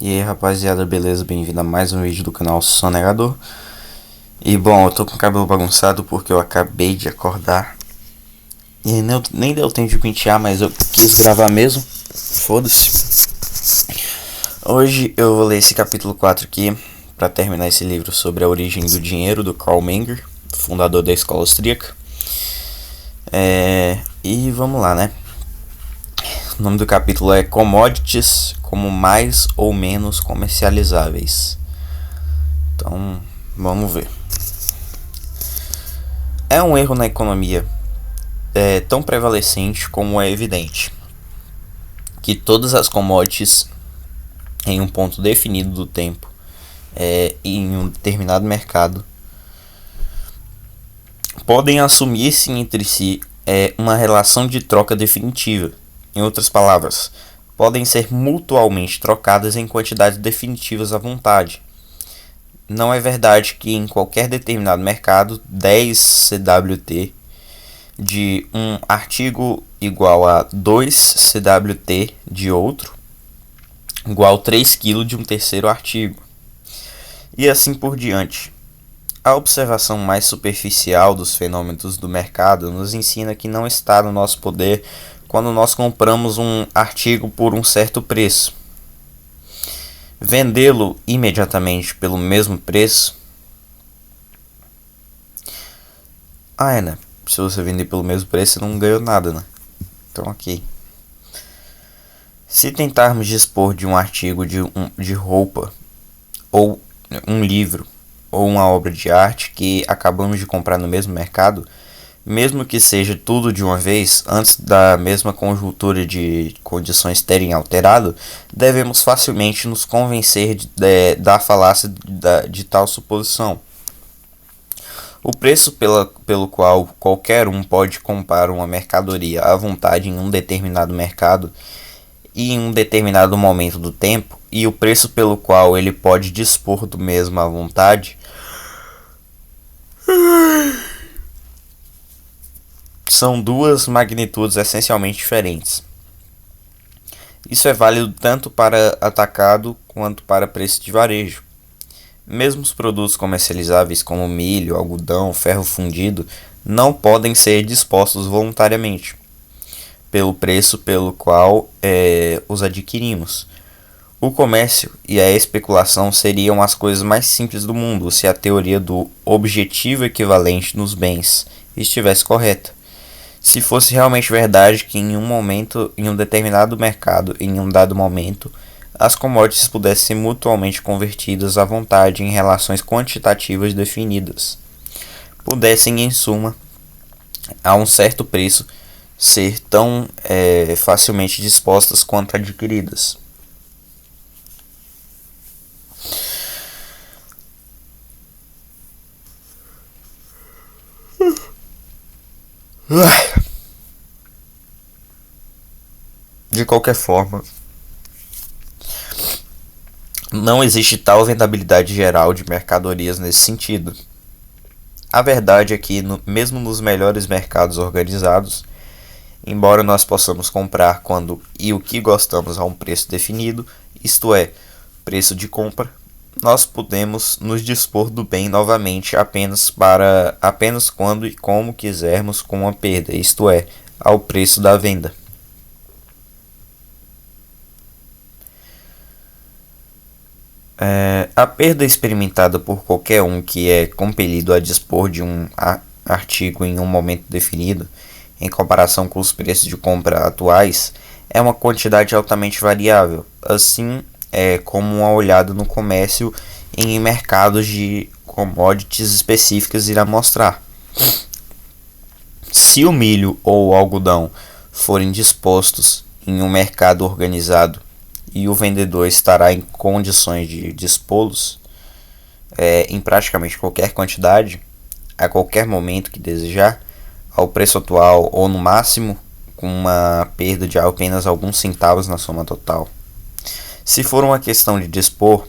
E aí rapaziada, beleza? Bem-vindo a mais um vídeo do canal Sonegador. E bom, eu tô com o cabelo bagunçado porque eu acabei de acordar e nem deu tempo de pentear, mas eu quis gravar mesmo. Foda-se. Hoje eu vou ler esse capítulo 4 aqui pra terminar esse livro sobre a origem do dinheiro do Karl Menger, fundador da escola austríaca. E vamos lá, né? O nome do capítulo é Commodities como mais ou menos comercializáveis. Então, vamos ver. É um erro na economia tão prevalecente como é evidente que todas as commodities em um ponto definido do tempo em um determinado mercado podem assumir-se entre si uma relação de troca definitiva. Em outras palavras, podem ser mutualmente trocadas em quantidades definitivas à vontade. Não é verdade que em qualquer determinado mercado 10 CWT de um artigo igual a 2 CWT de outro, igual a 3 kg de um terceiro artigo. E assim por diante. A observação mais superficial dos fenômenos do mercado nos ensina que não está no nosso poder quando nós compramos um artigo por um certo preço. Vendê-lo imediatamente pelo mesmo preço. Né? Se você vender pelo mesmo preço, você não ganhou nada, né? Então, ok. Se tentarmos dispor de um artigo de roupa, ou um livro, ou uma obra de arte que acabamos de comprar no mesmo mercado, mesmo que seja tudo de uma vez, antes da mesma conjuntura de condições terem alterado, devemos facilmente nos convencer da falácia de tal suposição. O preço pelo qual qualquer um pode comprar uma mercadoria à vontade em um determinado mercado e em um determinado momento do tempo, e o preço pelo qual ele pode dispor do mesmo à vontade, são duas magnitudes essencialmente diferentes. Isso é válido tanto para atacado quanto para preço de varejo. Mesmo os produtos comercializáveis como milho, algodão, ferro fundido não podem ser dispostos voluntariamente pelo preço pelo qual os adquirimos. O comércio e a especulação seriam as coisas mais simples do mundo se a teoria do objetivo equivalente nos bens estivesse correta. Se fosse realmente verdade que em um determinado mercado, em um dado momento, as commodities pudessem ser mutuamente convertidas à vontade em relações quantitativas definidas, pudessem, em suma, a um certo preço, ser tão facilmente dispostas quanto adquiridas. De qualquer forma, não existe tal vendabilidade geral de mercadorias nesse sentido. A verdade é que, mesmo nos melhores mercados organizados, embora nós possamos comprar quando e o que gostamos a um preço definido, isto é, preço de compra, nós podemos nos dispor do bem novamente apenas quando e como quisermos com uma perda, isto é, ao preço da venda. A perda experimentada por qualquer um que é compelido a dispor de um artigo em um momento definido, em comparação com os preços de compra atuais, é uma quantidade altamente variável, assim como uma olhada no comércio em mercados de commodities específicas irá mostrar. Se o milho ou o algodão forem dispostos em um mercado organizado e o vendedor estará em condições de dispô-los em praticamente qualquer quantidade, a qualquer momento que desejar, ao preço atual ou no máximo com uma perda de apenas alguns centavos na soma total. Se for uma questão de dispor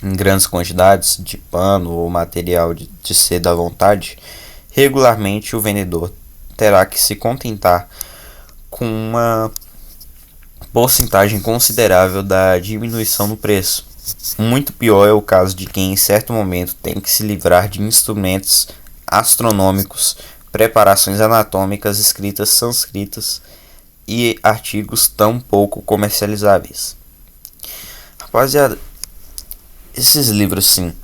em grandes quantidades de pano ou material de seda à vontade, regularmente o vendedor terá que se contentar com uma porcentagem considerável da diminuição no preço. Muito pior é o caso de quem em certo momento tem que se livrar de instrumentos astronômicos, preparações anatômicas, escritas sânscritas e artigos tão pouco comercializáveis. Rapaziada, esses livros assim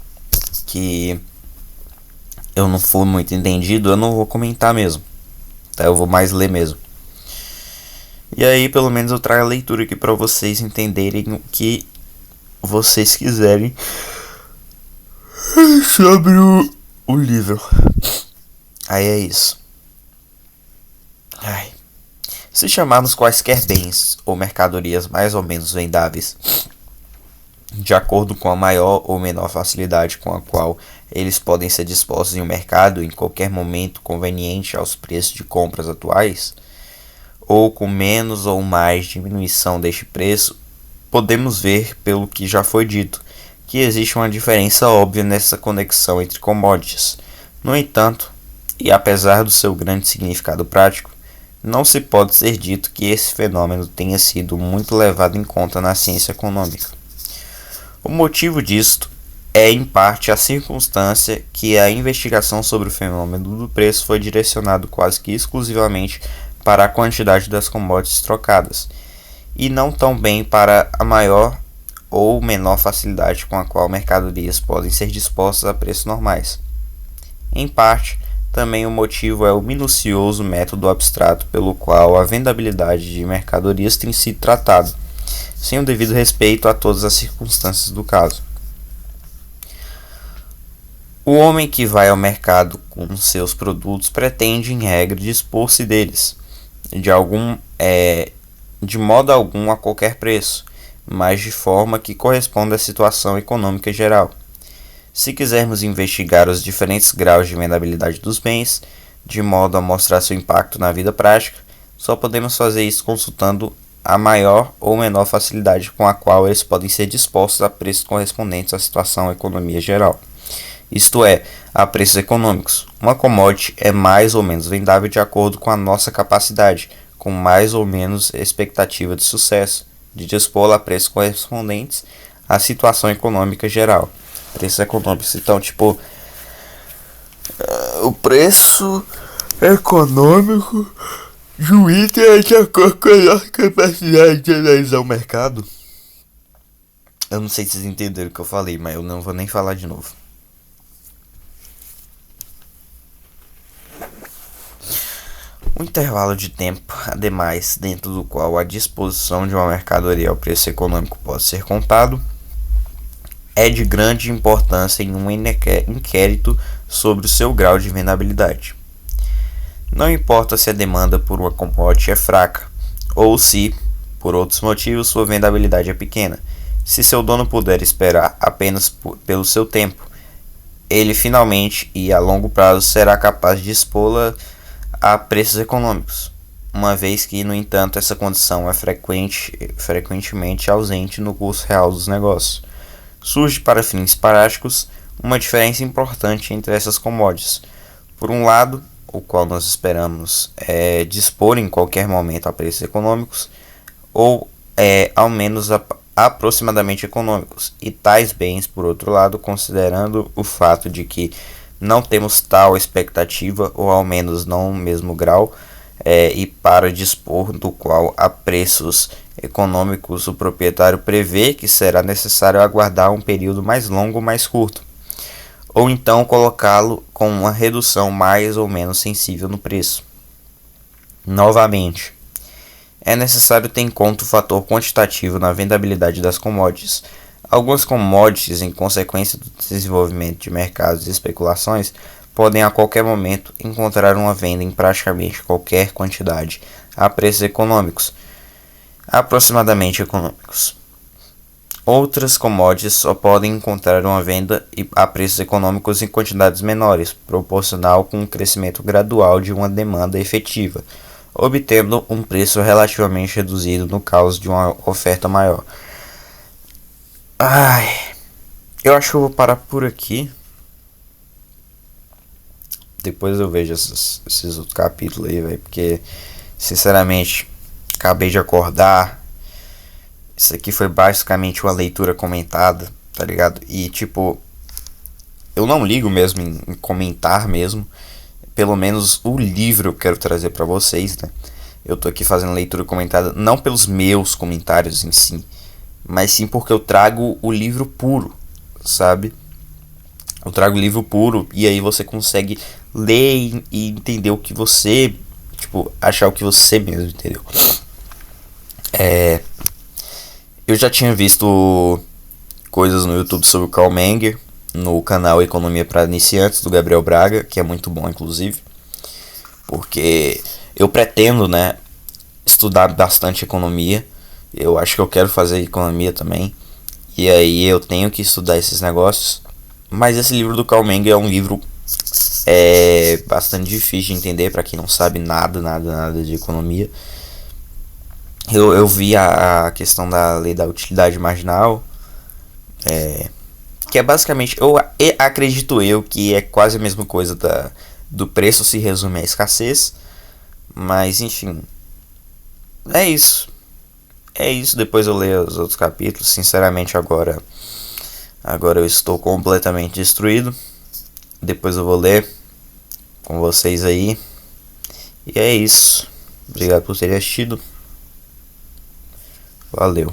que eu não for muito entendido, eu não vou comentar mesmo, tá? Eu vou mais ler mesmo. E aí, pelo menos eu trago a leitura aqui para vocês entenderem o que vocês quiserem sobre o livro. Aí é isso. Se chamarmos quaisquer bens ou mercadorias mais ou menos vendáveis, de acordo com a maior ou menor facilidade com a qual eles podem ser dispostos em um mercado em qualquer momento conveniente aos preços de compras atuais, ou com menos ou mais diminuição deste preço, podemos ver, pelo que já foi dito, que existe uma diferença óbvia nessa conexão entre commodities. No entanto, e apesar do seu grande significado prático, não se pode ser dito que esse fenômeno tenha sido muito levado em conta na ciência econômica. O motivo disto é, em parte, a circunstância que a investigação sobre o fenômeno do preço foi direcionado quase que exclusivamente para a quantidade das commodities trocadas, e não tão bem para a maior ou menor facilidade com a qual mercadorias podem ser dispostas a preços normais. Em parte, também o motivo é o minucioso método abstrato pelo qual a vendabilidade de mercadorias tem sido tratada, sem o devido respeito a todas as circunstâncias do caso. O homem que vai ao mercado com seus produtos pretende, em regra, dispor-se deles, de modo algum a qualquer preço, mas de forma que corresponda à situação econômica geral. Se quisermos investigar os diferentes graus de vendabilidade dos bens, de modo a mostrar seu impacto na vida prática, só podemos fazer isso consultando a maior ou menor facilidade com a qual eles podem ser dispostos a preços correspondentes à situação e economia geral. Isto é, a preços econômicos. Uma commodity é mais ou menos vendável de acordo com a nossa capacidade, com mais ou menos expectativa de sucesso, de dispô-la a preços correspondentes à situação econômica geral. Preços econômicos, então, tipo, o preço econômico de um item é de acordo com a nossa capacidade de analisar o mercado. Eu não sei se vocês entenderam o que eu falei, mas eu não vou nem falar de novo. O intervalo de tempo, ademais, dentro do qual a disposição de uma mercadoria ao preço econômico pode ser contado, é de grande importância em um inquérito sobre o seu grau de vendabilidade. Não importa se a demanda por uma commodity é fraca, ou se, por outros motivos, sua vendabilidade é pequena. Se seu dono puder esperar apenas pelo seu tempo, ele finalmente e a longo prazo será capaz de expô-la a preços econômicos, uma vez que, no entanto, essa condição é frequentemente ausente no curso real dos negócios. Surge para fins práticos uma diferença importante entre essas commodities. Por um lado, o qual nós esperamos dispor em qualquer momento a preços econômicos, ou ao menos aproximadamente econômicos, e tais bens, por outro lado, considerando o fato de que não temos tal expectativa, ou ao menos não no mesmo grau, e para dispor do qual a preços econômicos o proprietário prevê que será necessário aguardar um período mais longo ou mais curto, ou então colocá-lo com uma redução mais ou menos sensível no preço. Novamente, é necessário ter em conta o fator quantitativo na vendabilidade das commodities. Algumas commodities, em consequência do desenvolvimento de mercados e especulações, podem a qualquer momento encontrar uma venda em praticamente qualquer quantidade a preços econômicos, aproximadamente econômicos. Outras commodities só podem encontrar uma venda a preços econômicos em quantidades menores, proporcional com um crescimento gradual de uma demanda efetiva, obtendo um preço relativamente reduzido no caso de uma oferta maior. Eu acho que eu vou parar por aqui. Depois eu vejo esses outros capítulos aí, velho. Porque, sinceramente, acabei de acordar. Isso aqui foi basicamente uma leitura comentada, tá ligado? E tipo, eu não ligo mesmo em comentar mesmo. Pelo menos o livro eu quero trazer pra vocês, né? Eu tô aqui fazendo leitura comentada não pelos meus comentários em si, mas sim porque eu trago o livro puro, sabe? Eu trago o livro puro e aí você consegue ler e entender o que você, tipo, achar o que você mesmo entendeu. Eu já tinha visto coisas no YouTube sobre o Karl Menger, no canal Economia para Iniciantes do Gabriel Braga, que é muito bom inclusive, porque eu pretendo, né, estudar bastante economia. Eu acho que eu quero fazer economia também. E aí eu tenho que estudar esses negócios. Mas esse livro do Karl Menger é um livro bastante difícil de entender para quem não sabe nada de economia. Eu vi a questão da lei da utilidade marginal, que é basicamente, acredito eu que é quase a mesma coisa do preço se resume à escassez. Mas enfim, é isso. É isso, depois eu leio os outros capítulos. Sinceramente, agora eu estou completamente destruído. Depois eu vou ler com vocês aí. E é isso. Obrigado por terem assistido. Valeu.